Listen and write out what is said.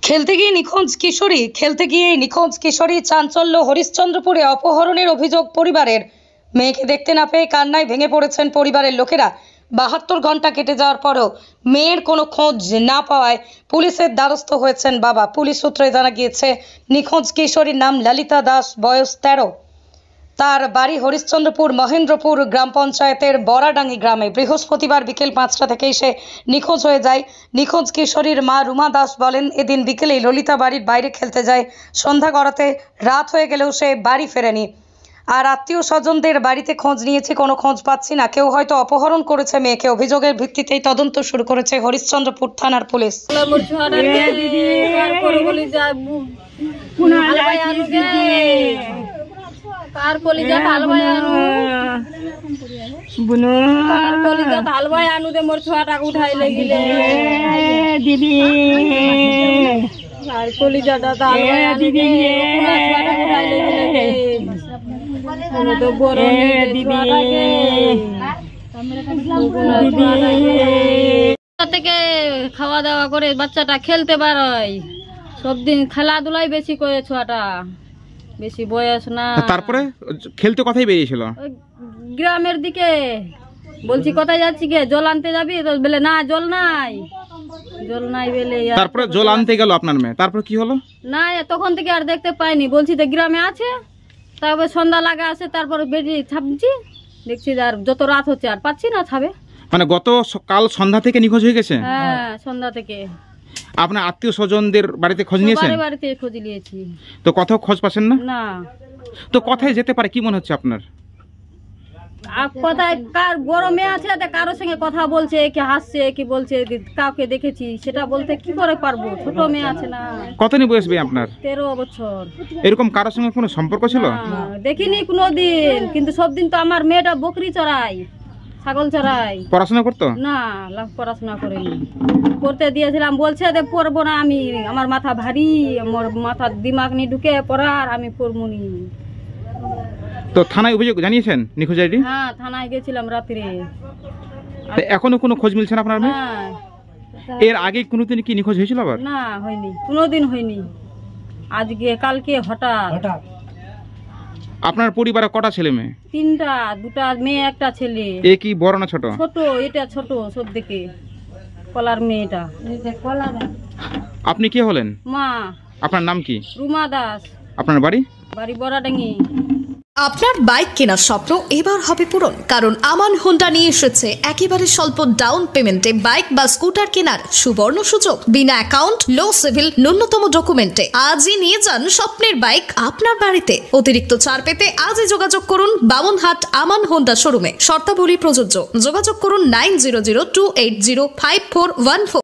খেলতে গিয়ে নিখোঁজ কিশোরী চাঞ্চল্য হরিশ্চন্দ্রপুরে অপহরণের অভিযোগ পরিবারের। মেয়েকে দেখতে না পেয়ে কান্নায় ভেঙে পড়েছেন পরিবারের লোকেরা। 72 ঘন্টা কেটে যাওয়ার পরও মেয়ের কোনো খোঁজ না পাওয়ায় পুলিশের দ্বারস্থ হয়েছেন বাবা। পুলিশ সূত্রে জানা গিয়েছে নিখোঁজ কিশোরীর নাম ললিতা দাস, বয়স 13। তার বাড়ি হরিশ্চন্দ্রপুর মহেন্দ্রপুর গ্রাম পঞ্চায়েতের বড়াডাঙ্গি গ্রামে। বৃহস্পতিবার বিকেল 5টা থেকেই সে নিখোঁজ হয়ে যায়। নিখোঁজ কিশোরীর মা রুমা দাস বলেন, এদিন বিকেলেই ললিতা বাড়ির বাইরে খেলতে যায়। সন্ধ্যা গড়াতে রাত হয়ে গেলেও সে বাড়ি ফেরেনি। আর আত্মীয় স্বজনদের বাড়িতে খোঁজ নিয়েছি, কোনো খোঁজ পাচ্ছি না। কেউ হয়তো অপহরণ করেছে মেয়েকে। অভিযোগের ভিত্তিতেই তদন্ত শুরু করেছে হরিশ্চন্দ্রপুর থানার পুলিশ। থেকে খাওয়া দাওয়া করে বাচ্চাটা খেলতে পারয়, সব দিন খেলাধুলাই বেশি করে, ছোয়াটা বেশি বয়স না। তারপরে খেলতে কোথায় বেরিয়েছিল? গ্রামের দিকে। বলছি কোথায় যাচ্ছি কে, জল আনতে যাবি? তো বলে না, জল নাই বলে। তারপরে জল আনতে গেল আপনার মেয়ে, তারপর কি হলো? না, তখন থেকে আর দেখতে পাইনি। বলছি তো গ্রামে আছে। তারপরে সন্ধ্যা লাগা আছে, তারপর বেরিয়ে ছাপছি, দেখছি আর যত রাত হচ্ছে আর পাচ্ছি না ছাবে। মানে কাল সন্ধ্যা থেকে নিখোঁজ হয়ে গেছে? হ্যাঁ, সন্ধ্যা থেকে। আপনার আত্মীয় স্বজনদের বাড়িতে খোঁজ নিয়েছেন? বাড়িতে খোঁজ নিয়েছি। তো কোথাও খোঁজ পাচ্ছেন না? না। তো কোথায় যেতে পারে কি মনে হচ্ছে আপনার? কোথায় কার বড় মেয়ে আছে, কারোর সঙ্গে কথা বলছে, কি হাসছে, কি বলছে, কাউকে দেখেছি সেটা বলতে কি করে পারবো? ছোট মেয়ে আছে না। কতদিন বয়স মেয়ে আপনার? 13 বছর। এরকম কারোর সঙ্গে কোনো সম্পর্ক ছিল? দেখিনি কোনোদিন। কিন্তু সব দিন তো আমার মেয়েটা বকরি চড়াই, ছাগল চড়াই। পড়াশোনা করতো না? পড়াশোনা করেনি। পড়তে দিয়েছিলাম, বলছে যে পড়বো না আমি, আমার মাথা ভারী, আমার মাথার দিমাগ নিয়ে ঢুকে পড়ার, আমি পড়বো নি। তো থানায় অভিযোগ জানিয়েছেন নিখোঁজ আইডি? হ্যাঁ, থানায় গেছিলাম রাত্রে। এখনো কোনো খোঁজ মিলছে না আপনার মেয়ে? হ্যাঁ। এর আগে কোনোদিন কি নিখোঁজ হয়েছিল আবার? না, হয়নি, কোনোদিন হয়নি। আজকে কালকে হঠাৎ। আপনার পরিবারে কটা ছেলে মেয়ে? 3টা, 2টা মেয়ে, একটা ছেলে। এ কি বড় না ছোট? ছোট, এটা ছোট সব থেকে, কলার মেয়েটা। আপনি কে হলেন? মা। আপনার নাম কি? রুমা দাস। আপনার বাড়ি? বাড়ি বড়াডাঙ্গি। আপনার বাইক কেনার স্বপ্ন এবার হবে পূরণ, কারণ আমান হোন্ডা নিয়ে এসেছে একেবারে স্বল্প ডাউন পেমেন্টে বাইক বা স্কুটার কেনার সুবর্ণ সুযোগ। বিনা অ্যাকাউন্ট, লো সিভিল, ন্যূনতম ডকুমেন্টে আজই নিয়ে যান স্বপ্নের বাইক আপনার বাড়িতে। অতিরিক্ত ছাড় পেতে আজই যোগাযোগ করুন বামনহাট আমান হোন্ডা শোরুমে। শর্তাবলী প্রযোজ্য। যোগাযোগ করুন 9002805414।